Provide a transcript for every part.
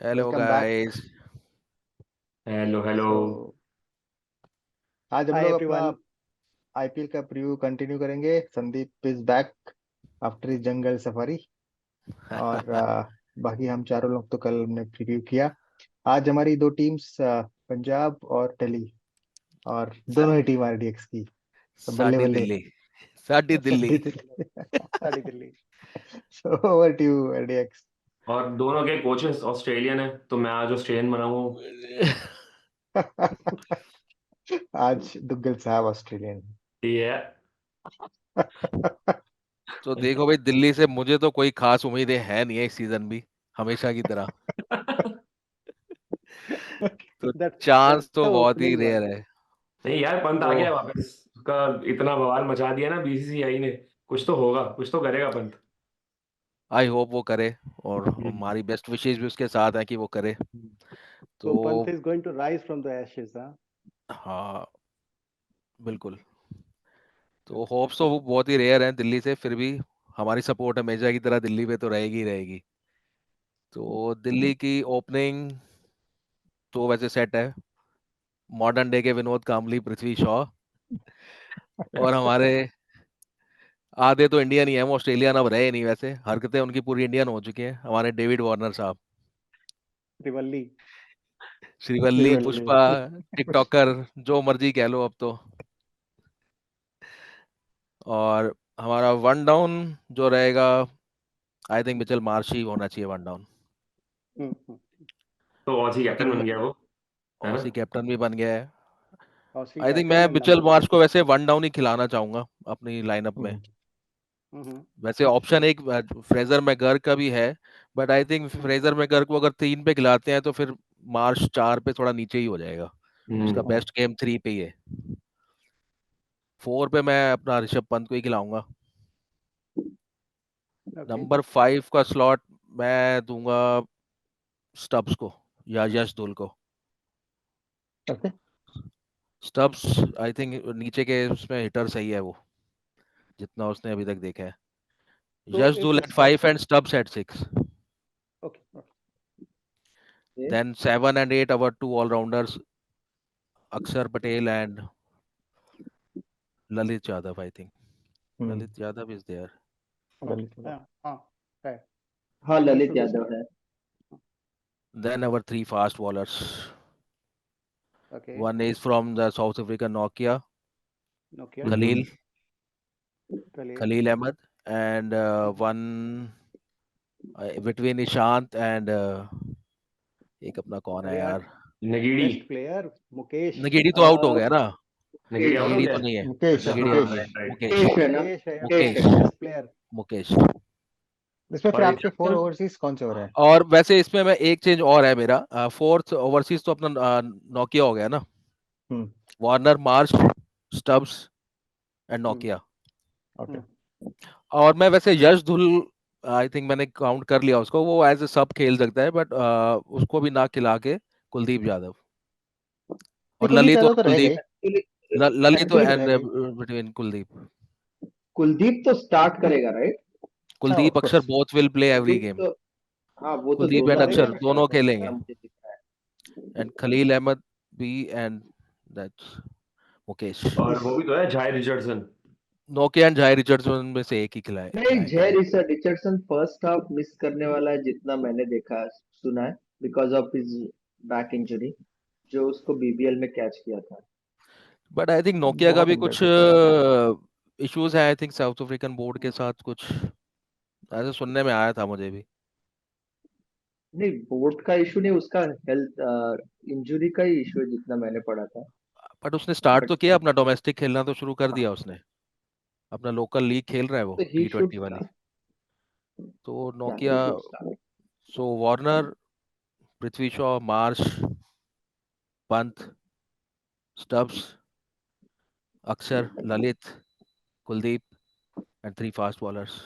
Hello welcome back. Guys. Hello hello. So आज हम hi लोग अपना एवरीवन। आईपीएल का प्रीव्यू कंटिन्यू करेंगे। Sandeep is back after is jungle safari. और बाकी हम चारों लोग तो कल हमने प्रीव्यू किया। आज हमारी दो टीम्स पंजाब और दिल्ली, और दोनों ही टीम आरडीएक्स की। तो बल्ले साडी बल्ले। दिल्ली, साडी दिल्ली। साडी दिल्ली। सारी Delhi. So over to you RDX. और दोनों के कोचेस ऑस्ट्रेलियन है, तो मैं आज ऑस्ट्रेलियन बनाऊँ। आज दुग्गल साहब ऑस्ट्रेलियन। ये तो देखो भाई, दिल्ली से मुझे तो कोई खास उम्मीदें है नहीं है इस सीजन भी, हमेशा की तरह। तो दैट्स चांस तो द बहुत ही ओपनिंग रेयर वन। है। नहीं यार, पंत आ तो गया वापस। उसका इतना बवाल मचा दिया ना बीसीसीआई ने। कुछ तो होगा, कुछ तो करेगा पंत। आई होप वो करे, और हम्म। हमारी बेस्ट विशेस भी उसके साथ है कि वो करे। सो पंत तो is going to rise from the ashes. हाँ। हाँ, बिल्कुल। तो होप्स तो वो बहुत ही रेयर हैं दिल्ली से, फिर भी हमारी सपोर्ट हमेशा की तरह दिल्ली पे तो रहेगी ही रहेगी। तो दिल्ली की ओपनिंग तो वैसे सेट है। मॉडर्न डे के विनोद कांबली, पृथ्वी शॉ, और हमारे आधे तो इंडियन ही है, वो ऑस्ट्रेलियन अब रहे नहीं, वैसे हरकतें उनकी पूरी इंडियन हो चुकी हैं, हमारे डेविड वार्नर साहब। त्रिवल्ली। श्रीवल्ली, पुष्पा, श्रीवल्ली। टिकटॉकर, जो मर्जी कह लो अब तो। और हमारा वन डाउन जो रहेगा, आई थिंक मिचेल मार्श ही होना चाहिए वन डाउन। तो ऑजी आई कैप्टन थिंक बन गया वो, है ना। ऑसी कैप्टन भी बन गया है। ऑस्ट्री आई थिंक मैं captain and Mitchell number Marsh one. को वैसे वन डाउन ही खिलाना चाहूंगा अपनी लाइनअप में। वैसे ऑप्शन एक फ्रेजर मैगर का भी है, but I think Fraser megger को अगर 3 पे खिलाते हैं तो फिर मार्श 4 पे थोड़ा नीचे ही हो जाएगा। उसका हम्म। बेस्ट गेम 3 पे ही है। 4 पे मैं अपना ऋषभ पंत को ही खिलाऊंगा। ओके। नंबर 5 का स्लॉट मैं दूंगा स्टब्स को या यश दुल को। ओके। स्टब्स आई थिंक नीचे के उसमें हिटर सही है वो, जितना उसने अभी तक देखा है। तो यश दुल एट स्टब्स 5 को। And Stubbs at 6। Okay. Then 7 and 8 our two allrounders, Axar Patel and Lalit Yadav. I think Lalit Yadav is there. Okay. हाँ हाँ। है। हाँ, comes Lalit to the Yadav squad. है। Then our 3 fast bowlers, okay. One is from the South African Nokia, Nokia. Khaleel, Khaleel. Khaleel Ahmed, and one between Ishant and एक अपना कौन है अरे यार, यार। नगीड़ी। Best player Mukesh. नगेड़ी तो आउट हो गया ना। नगीड़ी आउट हो नगेड़ी गया तो है? नहीं है। मुकेश अच्छा नगेड़ी हाँ, आउट मुकेश। है। Right right. मुकेश, मुकेश है ना। मुकेश है मुकेश मुकेश, है। Best player. मुकेश। इसमें फिर और आपके फोर ईशान। ओवरसीज कौन से हो रहे हैं? और वैसे इसमें मैं एक चेंज और है मेरा, फोर्थ ओवरसीज तो अपना नोकिया हो गया ना। हम्म। Warner, Marsh, Stubbs and hmm. नोकिया। ओके। और मैं वैसे यश धुल, आई थिंक मैंने काउंट कर लिया उसको, वो एज ए सब खेल सकता है, बट उसको भी ना खिला के कुलदीप यादव नहीं, और कुलदीप ललित और यादव तो रह कुलदीप, गए। ललित कुलदीप कुलदीप रह एंड गए। बिटवीन कुलदीप। कुलदीप तो स्टार्ट करेगा, राइट। हाँ, कुलदीप ऑफ अक्षर course. Both will play every Kuldeep game. तो, हाँ, वो तो कुलदीप एंड दोनों अक्षर हमेशा करेगा। स्टार्ट दोनों करता है, खेलेंगे, मुझे दिख रहा एंड खलील अहमद भी, एंड दैट्स मुकेश। और वो इस भी तो है जाय रिचर्डसन। नोकिया एंड जाय रिचर्डसन में से एक ही है। नहीं, खिलाएंगे जय वो। रिचर्डसन फर्स्ट हाफ मिस करने वाला है, जितना मैंने देखा सुना है, because of his back injury, जो उसको बीबीएल में कैच किया था। बट आई थिंक नोकिया का बहुत भी इंजर्ड कुछ था। इश्यूज है, I think south African board के साथ कुछ ऐसे सुनने में आया था मुझे भी। नहीं, बोर्ड का इशू नहीं, उसका हेल्थ इंजरी का ही इशू है, जितना मैंने पढ़ा था। बट उसने स्टार्ट बट तो किया, अपना डोमेस्टिक खेलना तो शुरू कर दिया उसने, अपना लोकल लीग खेल रहा है वो, ही शुड T20 वाली। स्टार्ट। तो या ही नोकिया, should start. So Warner, Prithvi Shaw, Marsh, Pant, Stubbs, Axar, Lalit, Kuldeep and 3 fast bowlers.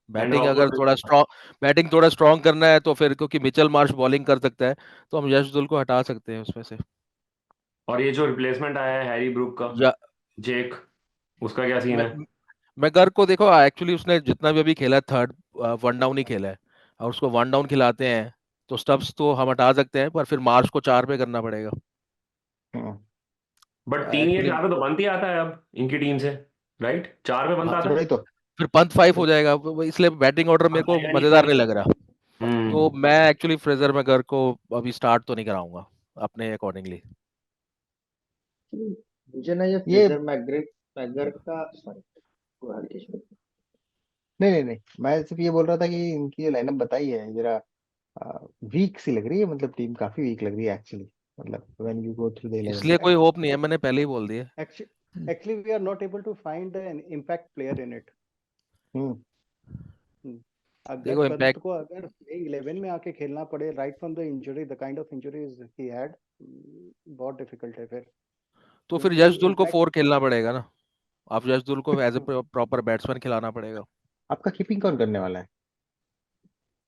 And batting अगर थोड़ा स्ट्रॉन्ग, बैटिंग थोड़ा स्ट्रॉन्ग करना है तो फिर, क्योंकि मिचेल मार्श बॉलिंग कर सकता है, तो हम यशदुल को हटा सकते हैं उसमें से। और ये जो रिप्लेसमेंट आया है हैरी ब्रूक का, या जेक, उसका क्या सीन मैं है। मैं घर को देखो, एक्चुअली उसने जितना भी अभी खेला है, थर्ड वन डाउन ही खेला है, और उसको वन डाउन खिलाते हैं तो स्टब्स तो हम हटा सकते हैं, पर फिर मार्श को 4 पे करना पड़ेगा हम्म, बट 3 या एक्चुअली। 4 पे तो बनती आता है अब इनकी टीम से, राइट? 4 पे बनता हाँ, आता है। वही तो। फिर पंत 5 हो जाएगा, इसलिए बैटिंग ऑर्डर मेरे अब को आएगा नहीं मजेदार फिर। नहीं लग रहा। तो हम्म। मैं एक्चुअली फ्रेजर मैगर को अभी स्टार्ट तो नहीं कराऊंगा अपने अकॉर्डिंगली। मुझे ना ये ये फ्रेजर मैगर का, सॉरी, नहीं नहीं नहीं, मैं सिर्फ ये बोल रहा था कि इनकी जो लाइनअप बताई है जरा वीक सी लग रही है, मतलब टीम काफी वीक लग रही है एक्चुअली, मतलब when you go through the 11। इसलिए कोई होप नहीं है, मैंने पहले ही बोल दिया। Actually, we are not able to find an impact player in it. हम्म अगर देखो पंत इम्पैक्ट, को अगर प्लेइंग 11 में आके खेलना पड़े right from the injury, the kind of injuries he had, बहुत डिफिकल्ट है फिर, तो फिर क्योंकि यशदुल को इम्पैक्ट। 4 खेलना पड़ेगा ना। आप यशदुल को एज ए प्रॉपर बैट्समैन खिलाना पड़ेगा। आपका कीपिंग कौन करने वाला है?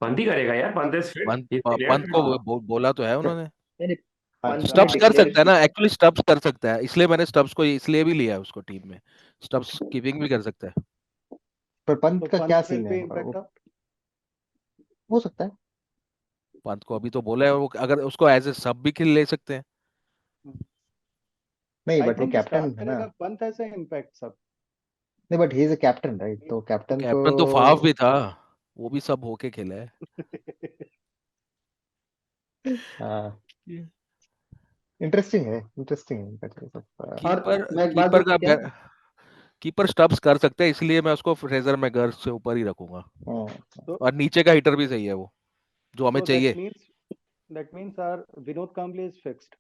पंत ही करेगा यार, Pant is fit, Pant he is Pant clear. को हाँ, बोला तो है अच्छा, उन्होंने। नहीं नहीं, पंत ने स्टब्स कर डिक्लेयर सकता है किया। ना, एक्चुअली स्टब्स कर सकता है, इसलिए मैंने स्टब्स को इसलिए भी लिया है उसको टीम में। स्टब्स कीपिंग भी कर सकता है। पर पंत तो का क्या पंत विल सीन है बी वो? Impact out. हो सकता है। पंत को अभी तो बोला है, वो अगर उसको एज ए सब भी खेल ले सकते हैं। नहीं आई बट वो थिंक कैप्टन स्टार्ट है ना। करेगा पंत ऐसे इम्पैक्ट सब। नहीं but he is a captain right, तो तो कैप्टन को। कैप्टन तो फाफ भी था, वो भी सब होके खेला है। हाँ, इंटरेस्टिंग है, इंटरेस्टिंग है इनका तो सब। और कीपर मैं एक बात कीपर बोलूं का क्या? कीपर स्टब्स कर सकते हैं, इसलिए मैं उसको फ्रेजर मैगर से ऊपर ही रखूंगा। So और नीचे का हिटर भी सही है वो, जो हमें so that चाहिए। means that means our Vinod Kambli is fixed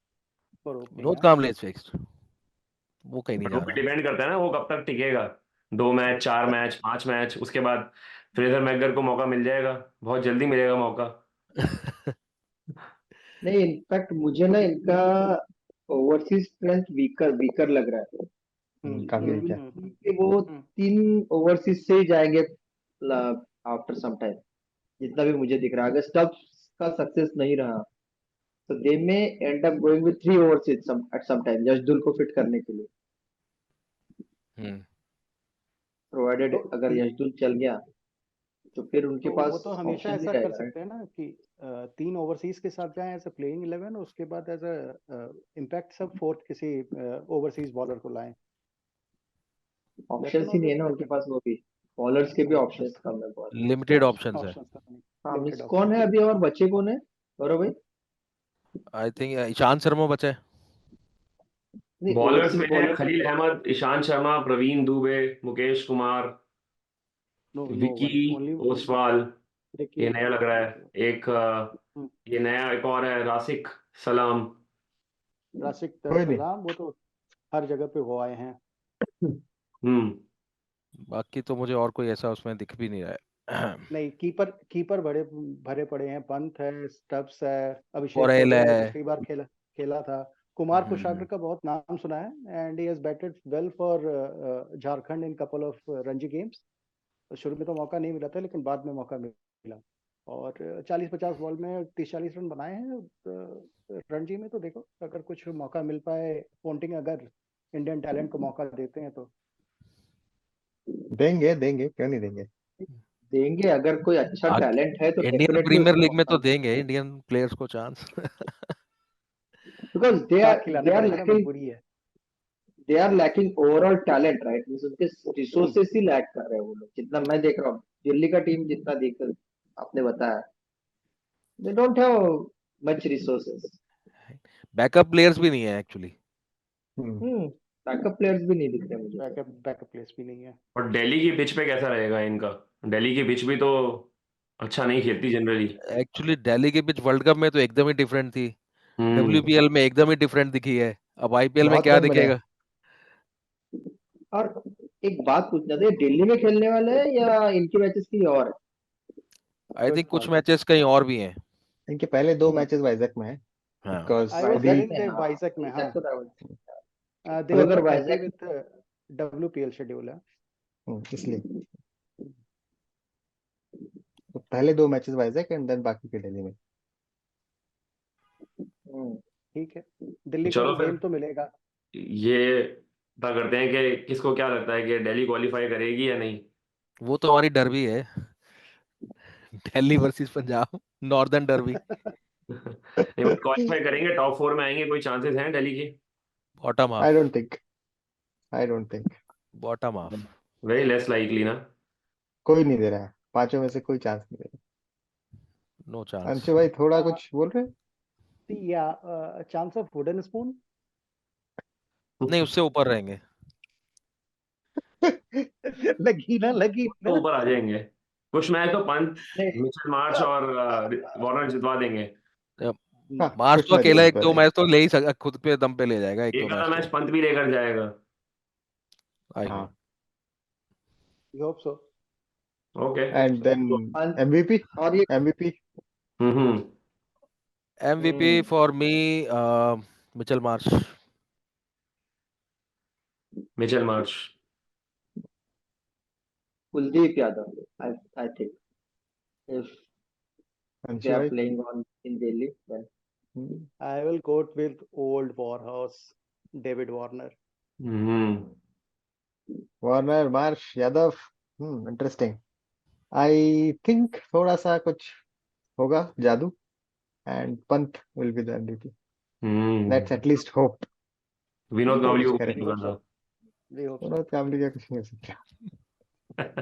for opening, Vinod huh? Kamble fixed, वो कहीं नहीं बट वो जा भी रहा। डिपेंड करता है ना, वो कब तक टिकेगा। 2 मैच, 4 मैच, 5 मैच, उसके बाद फ्रेजर मैगर को मौका मिल जाएगा, बहुत जल्दी मिलेगा मौका। नहीं, इनफैक्ट मुझे ना इनका ओवरसीज स्ट्रेंथ वीकर वीकर लग रहा है, काफी वीक है। क्योंकि वो 3 ओवरसीज से ही जाएंगे आफ्टर सम टाइम, जितना भी मुझे दिख रहा है। अगर स्टब्स का सक्सेस नहीं रहा तो they may end up going with 3 overseas at some time, जसदुल को फिट करने के लिए, हम्म। प्रोवाइडेड तो अगर यशदुल चल गया तो फिर उनके तो वो पास तो हमेशा ऑप्शन नहीं ऐसा कर रहेगा। सकते हैं ना कि 3 ओवरसीज के साथ जाएं एज अ प्लेइंग 11, उसके बाद एज अ इम्पैक्ट सब फोर्थ किसी ओवरसीज बॉलर को लाएं। That ऑप्शन can ही नहीं है always ना उनके happen. पास, वो भी बॉलर्स के भी हाँ, ऑप्शंस कम है बहुत। लिमिटेड ऑप्शंस है। ऑप्शंस का नहीं, हाँ, मिस लिमिटेड कौन है ऑप्शंस। अभी और बच्चे कौन है गौरव भाई? आई थिंक ईशांत शर्मा बचा है। नहीं, बॉलर्स ओवरसीज में है बॉलर तो Khaleel Ahmed, Ishant Sharma, Praveen Dubey, Mukesh Kumar, no, no Vicky one, only Ostwal, देखिए। ये नया लग रहा है। एक ये नया एक और है, रासिक सलाम। राशिक कोई नहीं। सलाम, वो तो हर जगह पे हो आए हैं। हम्म। बाकी तो मुझे और कोई ऐसा उसमें दिख भी नहीं रहा है। नहीं, कीपर कीपर बड़े भरे पड़े हैं। पंत है, स्टब्स है, अभिषेक पोरेल पोरेल ने है। पिछली बार खेला खेला था। कुमार हम्म। कुशागर का बहुत नाम सुना है, and he has batted well for Jharkhand in couple of Ranji games. शुरू में तो मौका नहीं मिला था, लेकिन बाद में मौका मिला, और 40-50 बॉल में 30-40 रन बनाए हैं रणजी में। तो देखो, अगर कुछ मौका मिल पाए, पोंटिंग अगर इंडियन टैलेंट को मौका देते हैं तो। देंगे देंगे, क्यों नहीं देंगे। देंगे, अगर कोई अच्छा टैलेंट है तो इंडियन डेफिनेटली प्रीमियर उसको लीग में मौका तो देंगे इंडियन प्लेयर्स को चांस। बिकॉज खिलाने पड़ेगा ना, मजबूरी है। They are lacking overall talent, right? Means उनके रिसोर्सेस ही लैक कर रहे हैं वो लोग, जितना मैं देख रहा हूँ दिल्ली का टीम जितना देख आपने बताया, they don't have much resources. Backup players भी नहीं है एक्चुअली। हम्म बैकअप प्लेयर्स भी नहीं दिख रहे मुझे तो। बैकअप प्लेस भी नहीं है। और दिल्ली की पिच पे कैसा रहेगा इनका? दिल्ली की पिच भी तो अच्छा नहीं खेलती जनरली। एक्चुअली दिल्ली की पिच वर्ल्ड कप में तो एकदम ही डिफरेंट थी। हम्म। WPL में एकदम ही डिफरेंट दिखी है। अब IPL में बहुत क्या रन बने हैं। दिखेगा? और एक बात पूछना था, ये दिल्ली में खेलने वाले हैं या इनके मैचेस की और है? आई गुड थिंक कुछ कॉल। मैचेस कहीं और भी हैं। इनके पहले 2 मैचेस वाइजैक में है, हाँ। बिकॉज आई वाज अभी वाइजैक टेलिंग में, दे हाँ, वाइजैक में, हाँ। वाइजैक तो दे अब वर अगर not happy Vizag, with WPL schedule है। इसलिए तो पहले 2 मैचेस वाइजैक एंड देन बाकी के दिल्ली में। ठीक है, दिल्ली को चलो तो फिर गेम तो मिलेगा। ये पता करते हैं कि किसको क्या लगता है कि दिल्ली क्वालिफाई करेगी या नहीं। वो तो हमारी डर भी है। Delhi versus Punjab, northern derby, नहीं बट क्वालिफाई करेंगे, टॉप 4 में आएंगे, कोई चांसेस हैं दिल्ली के? Bottom I half, don't think, I don't think, bottom half, very less likely ना। कोई नहीं दे रहा है, पांचों में से कोई चांस नहीं दे नो रहा। चांस। अंशु भाई थोड़ा कुछ बोल रहे हैं? Yeah, chance of wooden spoon. नहीं, उससे ऊपर रहेंगे। लगी ना, लगी तो ना। ऊपर आ जाएंगे। कुछ मैच तो पंत, नहीं, मिचेल मार्श और वार्नर जितवा देंगे। हाँ, मार्च कुछ तो मैच अकेला एक जरूर दो रहेगा। मैच तो ले ही सक, खुद पे दम पे ले जाएगा एक दो एक आधा मैच मैच तो। पंत भी लेकर जाएगा। आई हाँ, no. We hope so. Okay. And then Pant MVP, और ये MVP hmm. MVP for me Mitchell Marsh. Mitchell Marsh. Kuldeep Yadav, I think if they अंशु are भाई। playing on in Delhi, then I will go with old warhorse, David Warner. Warner, Marsh, Yadav, interesting. I think थोड़ा सा कुछ होगा जादू, and Pant will be the MVP. Let's at least hope. Vinod Kambli कोशिश को करें। नहीं होगा था। We hope so. Vinod Kambli का कुछ नहीं हो सकता।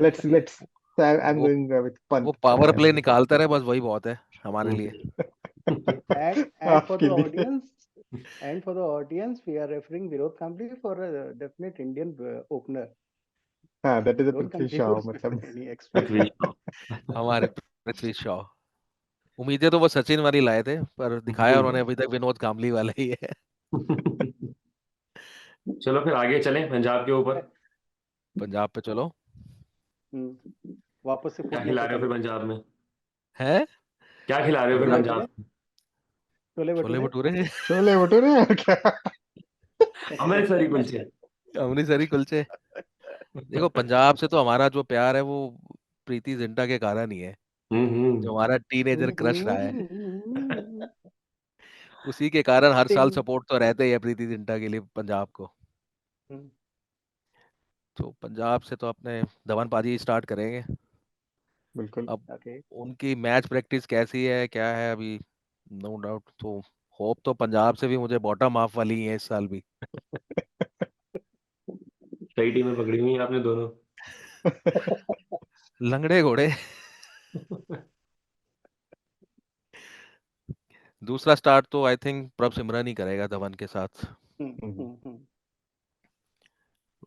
लेट्स आई एम वो गोइंग विद वो पंत पावर प्ले एमवीपी। निकालता रहे, बस वही बहुत है हमारे लिए। And for आपके the लिए। audience, we are referring Vinod Kambli for a definite Indian opener. हाँ, that is a Vinod Prithvi Kambli Shaw, would मतलब any expect. पृथ्वी शॉ। हमारे पृथ्वी शॉ। उम्मीदें तो वो सचिन वाली लाए थे, पर दिखाया उन्होंने अभी तक विनोद कांबली वाला ही है। चलो फिर आगे चलें पंजाब के ऊपर। पंजाब पे चलो। वापस से क्या फुटने खिला पे रहे हो फिर चले। पंजाब में? है क्या खिला रहे हो फिर पंजाब पंजाब में? छोले छोले भटूरे। भटूरे, छोले भटूरे और क्या। अमृतसरी कुलचे। अमृतसरी कुलचे। देखो, पंजाब से तो हमारा जो प्यार है वो प्रीति जिंटा के कारण ही है, जो हमारा टीनेजर क्रश रहा है। उसी के कारण हर साल टिंग। सपोर्ट तो रहते ही है प्रीति जिंटा के लिए पंजाब को। तो पंजाब से तो अपने धवन पाजी स्टार्ट करेंगे। बिल्कुल। अब Okay. उनकी मैच प्रैक्टिस कैसी है, क्या है अभी, नो डाउट। तो होप तो पंजाब से भी मुझे बॉटम हाफ वाली ही है इस साल भी। सही टीम में पकड़ी हुई है आपने दोनों। लंगड़े घोड़े। दूसरा स्टार्ट तो आई थिंक प्रभ सिमरन ही करेगा धवन के साथ।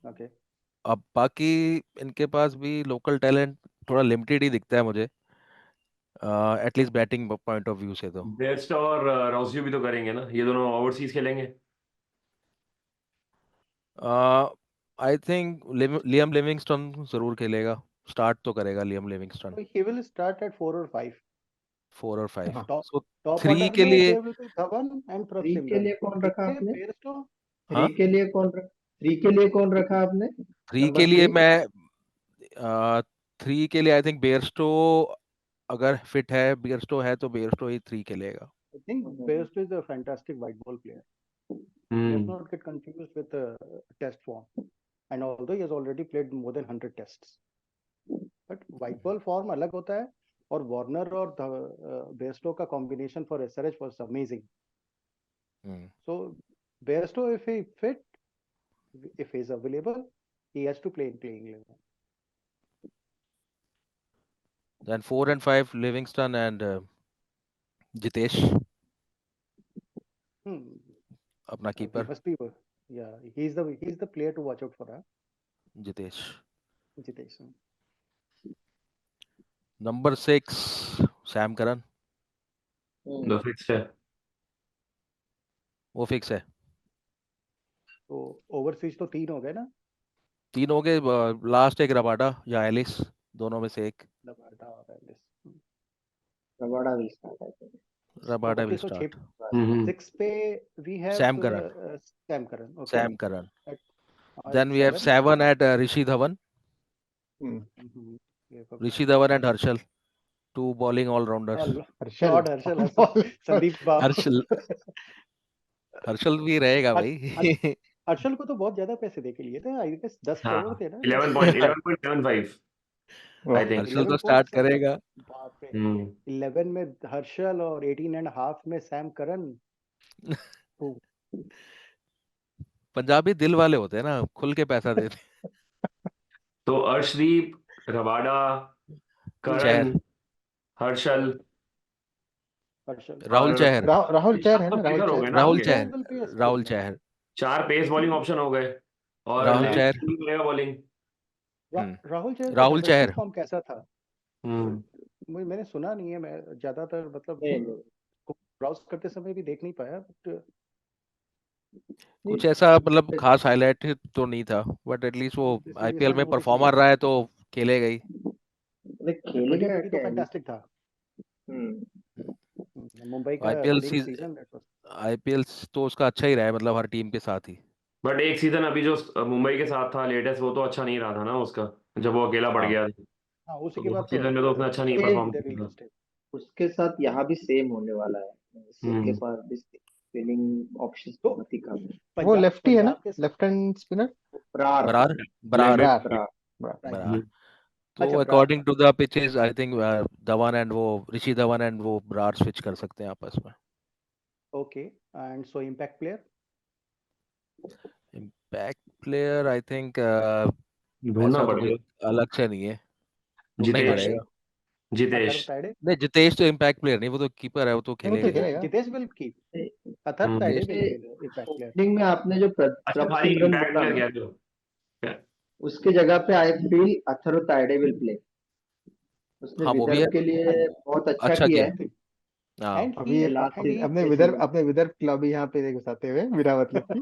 Okay. अब बाकी इनके पास भी लोकल टैलेंट थोड़ा लिमिटेड ही दिखता है मुझे, at least batting point of view से तो। बेस्ट और रॉसियो भी तो करेंगे ना, ये दोनों ओवरसीज खेलेंगे। आई थिंक लियम लिविंगस्टन जरूर खेलेगा, स्टार्ट तो करेगा Liam Livingstone. So he will start at 4 or 5. 4 और 5, हाँ, Top सो top 3 order के में लिए। there will be Dhawan and Prav three के Simran. लिए कौन रखा पीछे आपने? Bairstow. हाँ, थ्री के लिए कौन रखा आपने? 3 के नंबर लिए 3? मैं 3 के लिए आई थिंक बेयरस्टो, अगर फिट है बेयरस्टो है तो बेयरस्टो ही 3 खेलेगा। I think Bairstow is a fantastic white ball player. Let's not get confused with test form. And although he has already played more than 100 tests, but white ball form अलग होता है. और Warner और Bairstow का combination for SRH was amazing. So Bairstow, if he fit, if he is available, he has to play in playing 11. Then 4 and 5 Livingstone and Jitesh, अपना We keeper must be, yeah, he's the player to watch out for, huh? Jitesh. Jitesh. Number 6 Sam Curran, दो fix है। वो fix है। तो overseas तो 3 हो गए ना? 3 हो गए, लास्ट एक रबाडा या एलिस, दोनों में से एक। Nevada और Ellis. Rabada will start, I think. Rabada Okay, will so start. 6 पे we have Sam Curran, Sam Curran. Okay. Sam Curran. At then we have 7. 7 at Rishi Dhawan, Rishi Dhawan and Harshal, 2 bowling allrounders. Harshal, Lord Harshal Hassan, Sandeep Babu. Harshal, Harshal भी रहेगा हर- भाई। हर्षल को तो बहुत ज्यादा पैसे दे के लिए थे, आई गेस 10 हाँ, करोड़ थे ना? 11.75। I think. हर्षल 11 तो फोर्थ स्टार्ट करेगा। बाप रे। हम्म 11 में हर्षल और 18 एंड हाफ में सैम करन। ओ, पंजाबी दिल वाले होते हैं ना, खुल के पैसा देते तो अर्शदीप, रबाडा, हैं। चहर, करण, हर्षल हर्षल। राहुल और चहर, राहुल ये चहर चार है तो ना, राहुल पेसर हो चहर। गए ना राहुल आपके। Rahul Chahar Chahar, will be a Rahul spinner. Chahar, 4 pace bowling option हो गए और राहुल चहर। लिविंगस्टन भी करेगा बॉलिंग। राहुल चहर का राहुल डोमेस्टिक चहर। फॉर्म कैसा था? हम्म मैंने सुना नहीं है, मैं ज्यादातर मतलब नहीं नहीं ब्राउज करते समय भी देख नहीं पाया, बट कुछ ऐसा मतलब खास हाईलाइट तो नहीं था, बट एटलीस्ट वो दिस इज आईपीएल नॉट में नोटिस नहीं परफॉर्मर किया। रहा है तो खेलेगा ही। खेलेगा 2020 तो क्या। फैंटास्टिक था। हम्म मुंबई का आईपीएल विनिंग सीज सीजन दैट वाज। आईपीएल तो उसका अच्छा ही रहा है, मतलब हर टीम के साथ ही। बट एक सीजन अभी जो मुंबई के साथ था लेटेस्ट, वो तो अच्छा नहीं रहा था ना उसका, जब वो अकेला पड़ हाँ, गया। हाँ, उसी तो के बाद उस तो सीजन में तो उसने अच्छा नहीं सेम परफॉर्म दे किया था। रिलीज्ड। उसके साथ यहाँ भी सेम होने वाला है। सिंह के हम्म पास भी स्पिनिंग ऑप्शंस तो बहुत ही कम है। वो पंजाब लेफ्टी है ना, पंजाब के left hand spinner. Brar Brar, leg Brar, break. Brar, Brar Brar. Right. Brar. तो अच्छा Brar. According to the pitches I think Dhawan and वो ऋषि धवन एंड वो बरार स्विच कर सकते हैं आपस में। Okay, and so impact player. Impact player I think ढूंढना ऐसा तो कोई पड़ेगा। अलग से नहीं है, ढूंढना ही जितेश, पड़ेगा। जितेश। अथर्व तायडे। नहीं, जितेश तो इम्पैक्ट प्लेयर नहीं, वो तो कीपर है, वो तो वो खेलेगा तो ही। खेलेगा। Jitesh will keep. Atharva Taide Jitesh, will be impact player. Opening में आपने जो अच्छा प्रभ भाई, सिमरन इम्पैक्ट बोला प्लेयर ना, कह रहे हो क्या? उसके जगह पे I feel Atharva Taide will play. उसने हाँ वो भी है, विदर्भ के लिए बहुत अच्छा अच्छा किया किया। है हाँ, एंड अभी ही लास्ट एंड ही सीजन। अपने विदर्भ क्लब यहाँ पे घुसाते हुए बिना मतलब की।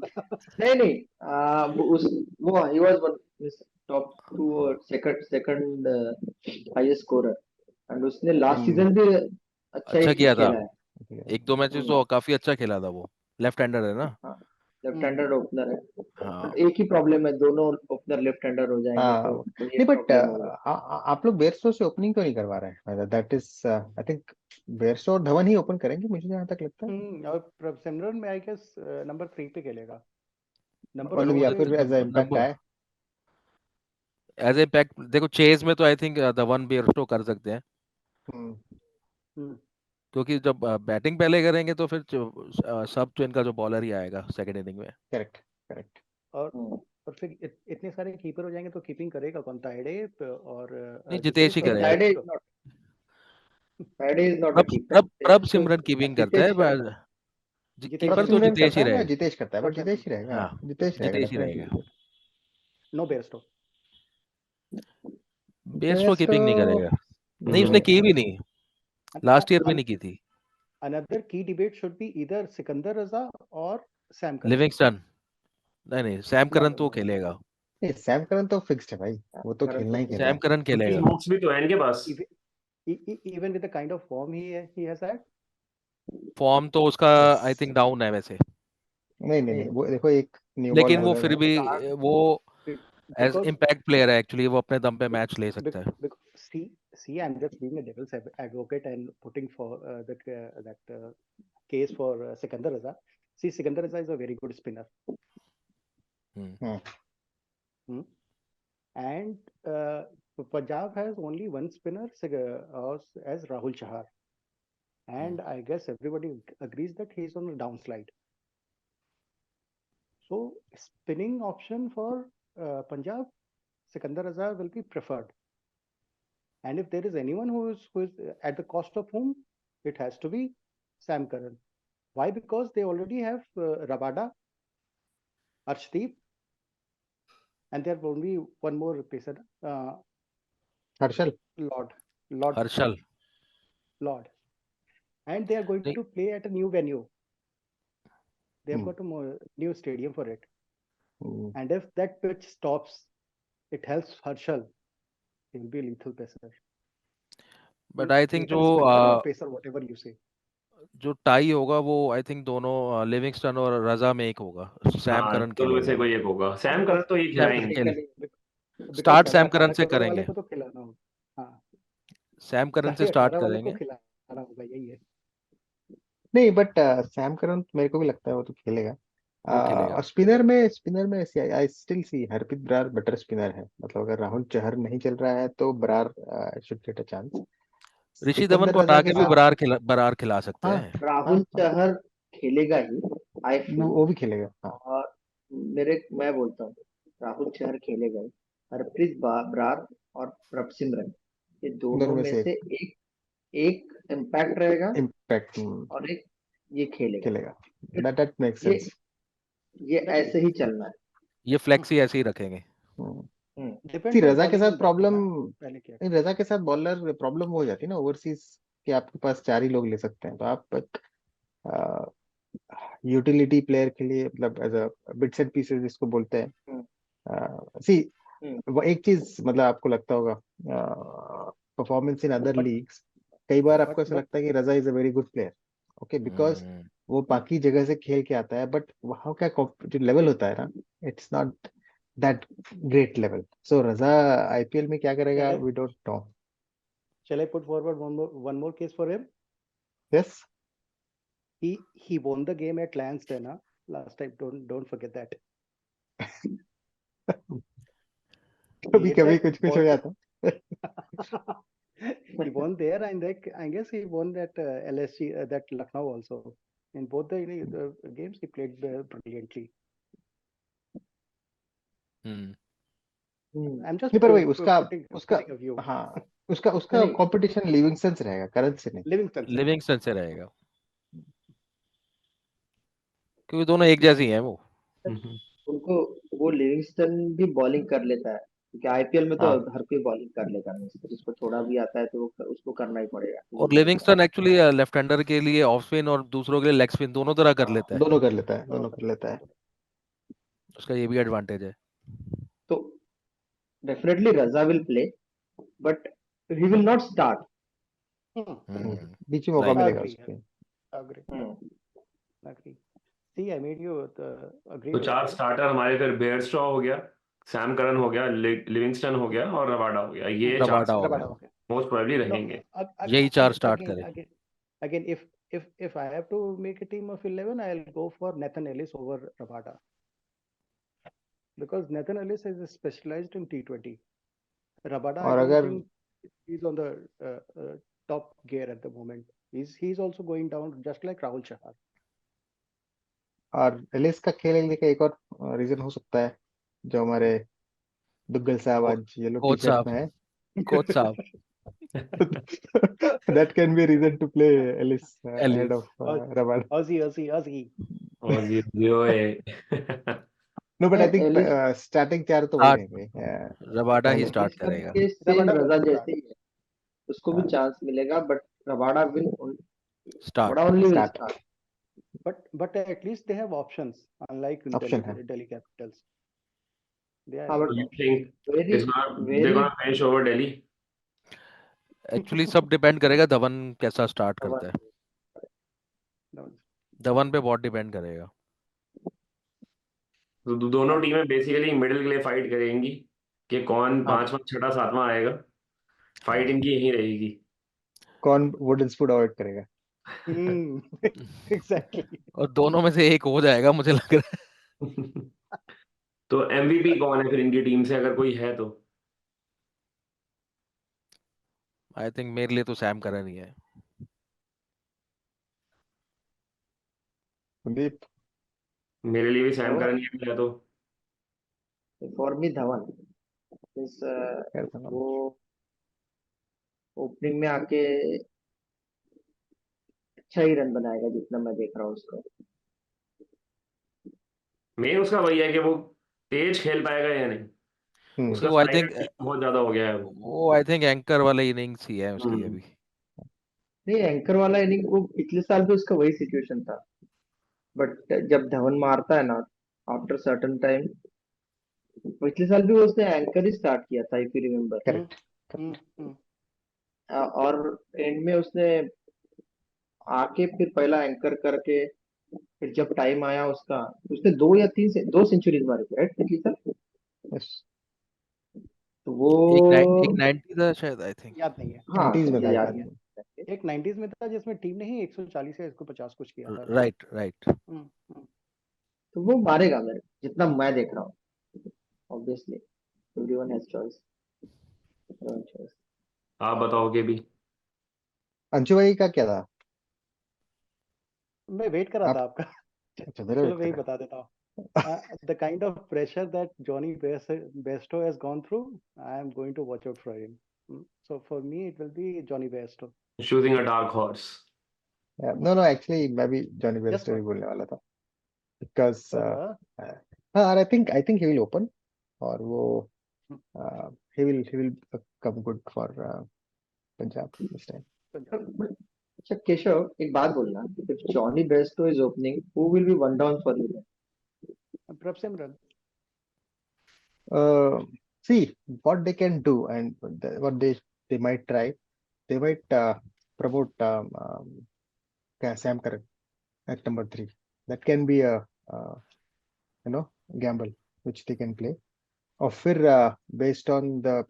नहीं नहीं वो he was one top two और second second highest scorer. And उसने लास्ट हम्म। सीजन भी अच्छा अच्छा ही किया था, खेला है। एक दो मैचेस हम्म, तो काफी अच्छा खेला था वो। लेफ्ट हैंडर है ना। हाँ लेफ्ट हैंडर ओपनर है। हाँ, बट एक ही प्रॉब्लम है, दोनों ओपनर लेफ्ट हैंडर हो जाएंगे हाँ तो वही नहीं, एक बट प्रॉब्लम होगा। आप लोग बेयरस्टो से ओपनिंग क्यों नहीं करवा रहे हैं? That is I think Bairstow और धवन ही ओपन करेंगे, मुझे जहाँ तक लगता है। और सिमरन में आई गेस नंबर 3 पे खेलेगा। नंबर मतलब 4 या पे फिर एज इम्पैक्ट नंबर आए। एज ए पैक देखो, चेज में तो आई थिंक धवन बेयरस्टो कर सकते हैं, हम्म। हम्म, क्योंकि जब बैटिंग पहले करेंगे तो फिर सब तो इनका जो बॉलर ही आएगा सेकंड इनिंग में। Correct, correct. और हम्म, और फिर इतने सारे कीपर हो जाएंगे तो कीपिंग करेगा कौन? तायडे और नहीं, जितेश जितेश ही और करेगा। Taide is Bairstow. Not Taide is not a Prabh keeper. प्रभ प्रभ सिमरन कीपिंग करता जितेश है, करता है। जितेश प्रभ कीपर तो करेगा। सिमरन जितेश करता ही है या रहेगा। जितेश करता है? बट बट जितेश ही रहेगा, हाँ, जितेश रहेगा जितेश ही डेफिनेटली। रहेगा। No Bairstow. Bairstow Bairstow. Keeping नहीं करेगा, नहीं उसने नहीं की भी नहीं, लास्ट ईयर भी नहीं की थी। Another key debate should be either Sikandar Raza और सैम करन। लिविंगस्टन, नहीं नहीं, सैम नो करन नो तो नो खेलेगा। नहीं, सैम करन तो फिक्स्ड है भाई, वो तो करंट खेलना तो ही खेलना सैम है। करन क्योंकि खेलेगा। स्मोक्स भी तो है इनके पास। Even with the kind of form he has had. Form तो उसका आई यस। थिंक डाउन है वैसे, नहीं नहीं नहीं, वो देखो एक न्यू बॉल लेकिन वो बॉलर फिर है। भी स्टार्ट वो एज बिकॉज इम्पैक्ट प्लेयर है एक्चुअली, वो अपने दम पे मैच ले सकता है। see, I'm just being a devil's advocate and putting for that case for Sikandar Raza. See, Sikandar Raza is a very good spinner. Hmm, hmm. Hmm? And Punjab has only one spinner as Rahul Chahar. And I guess everybody agrees that he's on a downslide. So, spinning option for Punjab, Sikandar Raza will be preferred. And if there is anyone who is at the cost of whom, it has to be Sam Curran. Why? Because they already have Rabada, Arshdeep, and they have only one more pacer, Harshal. Lord, Lord, Harshal, Lord, and they are going नहीं, to play at a new venue. They have hmm, got a new stadium for it. Hmm. And if that pitch stops, it helps Harshal. He will be a lethal pacer. But I think Lethal spinner or pacer, whatever you say. जो tie होगा वो I think दोनों Livingstone और रजा में एक होगा। Sam हाँ, करन तो वैसे खेलेगा। कोई एक होगा, हाँ, सैम करन तो ये सैम खिलाएंगे। करन खेले, बिकॉज स्टार्ट सैम करन 18 से करोड़ वाले करेंगे, को तो खिलाना होगा। हाँ, सैम करन से साढ़े स्टार्ट 18 वाले को करेंगे। खिलाना होगा, यही है। नहीं, बट सैम करन मेरे को भी लगता है वो तो खेलेगा। वो खेलेगा। और स्पिनर में I still see Harpreet Brar better spinner है। मतलब अगर राहुल चहर नहीं चल रहा है तो Brar should get a chance. Rishi Dhawan Sikandar को रजा हटा के के भी साथ, बरार खिला सकते हाँ हैं। हाँ राहुल हाँ, चहर खेलेगा ही, आई फील। वो भी खेलेगा हाँ। और मैं बोलता हूँ राहुल चहर खेलेगा ही। हरप्रीत बरार और प्रभसिमरन, ये दोनों दोनों में में से से एक एक इम्पैक्ट रहेगा इम्पैक्ट और एक ये खेलेगा। खेलेगा। दैट मेक्स ये सेंस। ये ऐसे ही चलना है। ये फ्लेक्सी ऐसे ही रखेंगे। सी डिपेंड्स ऑन रजा के बॉलिंग साथ विल देखते हैं प्रॉब्लम, ना पहले क्या नहीं रजा के साथ बॉलर प्रॉब्लम हो जाती है ना ओवरसीज के। आपके पास 4 ही लोग ले सकते हैं, तो आप एक यूटिलिटी प्लेयर के लिए, मतलब as a bits and pieces जिसको बोलते हम्म, हैं। सी हम्म, वो एक चीज, मतलब आपको लगता होगा performance in other but leagues, कई बार आपको ऐसा बट लगता है कि Raza is a very good player, okay, because hmm, वो बाकी जगह से खेल के आता है, बट वहाँ का जो लेवल होता है ना, it's not that great level. So Raza IPL में क्या करेगा, चले we don't know. shall I put forward one more case for him? Yes, He won the game at Lansdowne last time. Don't forget that. He कभी hit कभी that कुछ कुछ हो ball. जाता है। He won there, and I guess he won that LSG, that Lucknow also. In both the games, he played brilliantly. Hmm. I'm just नहीं पर वही उसका उसका putting a view. हाँ, उसका उसका नहीं कंपटीशन लिविंगस्टन से रहेगा, करण से नहीं। Livingston से लिविंगस्टन से रहेगा, क्योंकि दोनों एक जैसी हैं वो। उनको, वो लिविंगस्टन भी बॉलिंग कर लेता है, क्योंकि आईपीएल में तो हाँ, हर कोई बॉलिंग कर लेगा, जिसको थोड़ा भी आता है तो उसको करना ही पड़ेगा और लिविंगस्टन को। लिविंगस्टन एक्चुअली लेफ्ट हैंडर के लिए ऑफ स्पिन और दूसरों के लिए लेग स्पिन दोनों तरह कर हाँ, लेता है। दोनों कर लेता है, दोनों कर लेता है। उसका ये भी एडवांटेज है। तो definitely Raza will play, but he will not start. बीच में मौका राइट। मिलेगा agree, उसको। agree, agree. See, I made you agree तो with 4 you. स्टार्टर हमारे फिर बेयरस्ट्रॉ हो गया, सैम करन हो गया, लिविंगस्टन हो गया और रबाडा हो गया, ये 4 रबाडा हो स्टार्टर गया, Rabada, okay. Most probably No, रहेंगे। यही 4 स्टार्ट again, करे। again, if I have to make a team of 11, I'll go for Nathan Ellis over Rabada, because Nathan Ellis is specialized in T20. Rabada, I और don't अगर think he's on the top gear at the moment. He's also going down, just like Rahul Chahar. और Alice का खेलने का एक और reason हो सकता है, जो हमारे दुग्गल साहब को, आज येलो टी कोच शर्ट साहब, में है। कोच साहब That can be a reason to play Ellis ahead Ellis. of Rabada. Aussie. और ये ओए No, but I नहीं, think एलिस starting 4 तो वही स्टार्ट, रहेंगे रबाडा ही पहले। स्टार्ट एलिस का करेगा। Case same Rabada will Raza start. जैसे ही है, उसको भी हाँ, चांस मिलेगा, but Rabada will, start. Rabada only will start start. But at least they have options, unlike option है। Delhi Capitals. They are हाँ, having but you options. Think very it's gonna they very gonna finish over Delhi? Actually सब depend करेगा धवन कैसा start करता है। No, Dhawan पे बहुत depend करेगा। तो दोनों टीमें बेसिकली मिडिल के लिए फाइट करेंगी कि कौन हाँ, 5वां 6वां 7वां आएगा। फाइट हाँ। इनकी यहीं रहेगी। कौन वुडन स्पूड अवॉइड करेगा। exactly. और दोनों में से एक हो जाएगा मुझे लग रहा तो एमवीपी कौन है फिर इनकी टीम से, अगर कोई है तो? है। आई थिंक मेरे लिए तो सैम करन ही है। संदीप, मेरे लिए भी सैम और करन ही है तो। फॉर मी धवन इस खैर सुनो। वो ओपनिंग में आके अच्छा ही रन बनाएगा, जितना मैं देख रहा हूँ उसको। मेन उसका वही है कि वो तेज खेल पाएगा या नहीं। हम्म, उसका वो आई स्ट्राइक थिंक रेट बहुत ज्यादा हो गया है अभी। वो आई थिंक एंकर वाले इनिंग्स ही है उसकी हम्म। अभी। नहीं, एंकर वाला इनिंग वो पिछले साल भी उसका वही सिचुएशन था, बट जब धवन मारता है ना, आफ्टर सर्टन टाइम, पिछले साल भी उसने एंकर ही स्टार्ट किया था, इफ यू रिमेम्बर। करेक्ट। और एंड में उसने आके फिर पहला एंकर करके, फिर जब टाइम आया उसका, उसने 2 सेंचुरीज मारी थी, राइट, पिछली साल। यस, तो वो, एक 90 था शायद आई थिंक। याद नहीं है, हाँ 90s में मुझे था याद शायद। नहीं है। एक 90s में था जिसमें टीम ने ही 140 या 150 कुछ किया था। Right right. Hmm, hmm. तो वो मारेगा मेरे, जितना मैं देख रहा हूँ। Obviously everyone has choice, choice. आप बताओगे भी। अंशु भाई का क्या था? मैं वेट कर रहा था आप आपका। अच्छा, मेरा चलो वेट मैं ही कर बता देता हूँ. The kind of pressure that Johnny Bairstow has gone through, I am going to watch out for him. So for me, it will be Johnny Bairstow. Choosing a dark horse. No no, actually मैं भी Johnny Just Bairstow ही one. बोलने वाला था, because Uh, हाँ, I think he will open, और वो he will come good for Punjab this time. Punjab. अच्छा केशव, एक बात बोलना, if Johnny Bairstow is opening, who will be one down for you? Prab Simran. Uh, See what they can do, and what they might try. They might promote Sam Curran at number 3. That can be a uh, gamble which they can play. और फिर based on the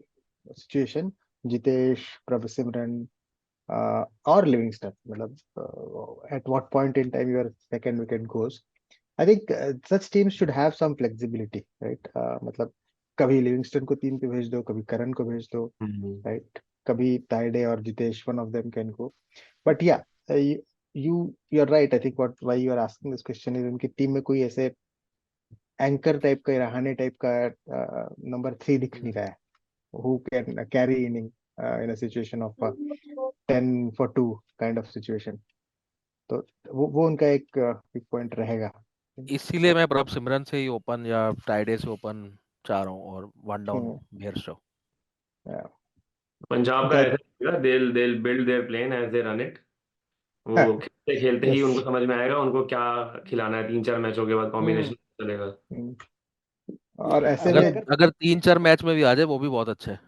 situation, Jitesh, Prabhsimran और Livingstone, मतलब at what point in time your second wicket goes. I think such teams should have some flexibility, right? मतलब कभी Livingstone को 3 पे भेज दो, कभी करण को भेज दो, right? कभी ताइडे और Jitesh, one of them can go. But yeah, you're right. I think why you are asking this question is उनकी टीम में कोई ऐसे एंकर टाइप का, रहाने टाइप का नंबर 3 दिख नहीं रहा है, who can carry inning in a situation of 10 for 2 kind of situation. तो वो उनका एक पॉइंट रहेगा. इसीलिए मैं प्रभ सिमरन से ही ओपन या टाइडे से ओपन चाह रहा हूँ, और वन डाउन बेयरस्टो. पंजाब का That, ऐसा they'll build their plane as they run it. वो खेलते खेलते ही yes. उनको समझ में आएगा उनको क्या खिलाना है, 3-4 मैचों के बाद कॉम्बिनेशन चलेगा। और ऐसे अगर में अगर 3-4 मैच में भी आ जाए वो भी बहुत अच्छा है.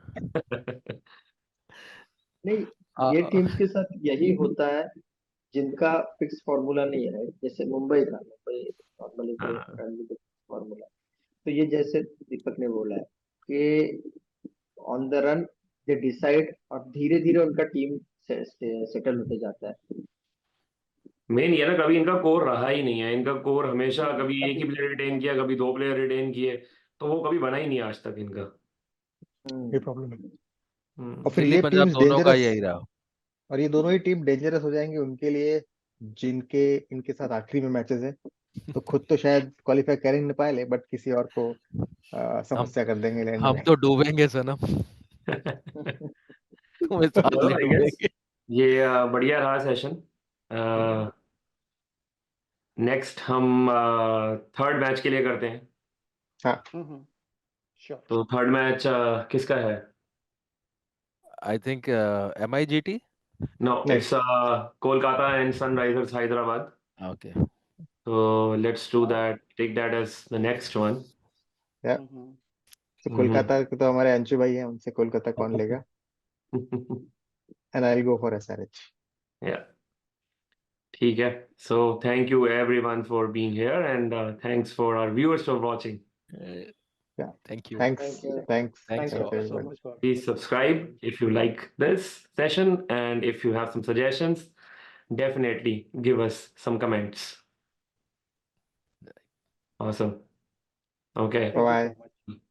नहीं, आ, ये टीम्स के साथ यही होता है जिनका फिक्स फॉर्मूला नहीं है, right? जैसे मुंबई नॉर्मली हाँ, फॉर्मूला, तो ये जैसे दीपक ने बोला है कि on the run they decide, और धीरे धीरे उनका टीम सेटल होते जाता है। मेन ये ना, कभी इनका कोर रहा ही नहीं है। इनका कोर हमेशा कभी एक ही प्लेयर रिटेन किया, कभी 2 प्लेयर रिटेन किए, तो वो कभी बना ही नहीं आज तक इनका। ये प्रॉब्लम है. और फिर दिल्ली ये पंजाब टीम्स दोनों का डेंजरस, यही रहा. और ये दोनों ही टीम डेंजरस हो जाएंगे उनके लिए जिनके इनके साथ आखिरी में मैचेस है. तो खुद तो शायद क्वालिफाई कर ही नहीं पाए ले, बट किसी और को हम समस्या कर देंगे लैंड हम में. तो डूबेंगे सनम. तुम्हें साथ चलो ले आई गेस डूबेंगे. ये बढ़िया रहा सेशन। नेक्स्ट हम थर्ड मैच के लिए करते हैं। हाँ, Sure. तो थर्ड मैच किसका है? I think MIGT. नो, नहीं. It's Kolkata and Sunrisers Hyderabad. Okay. तो let's do that, take that as the next one. या तो कोलकाता के तो हमारे अंशु भाई हैं, उनसे कोलकाता कौन लेगा. And I will go for SRH. या ठीक है। So thank you everyone for being here and thanks for our viewers for watching. Yeah, thank you. Thank thanks, you. thanks, Thanks Thank a you lot. so everyone. much for. Please subscribe if you like this session, and if you have some suggestions, definitely give us some comments. Awesome. Okay. Thank you Bye. so much.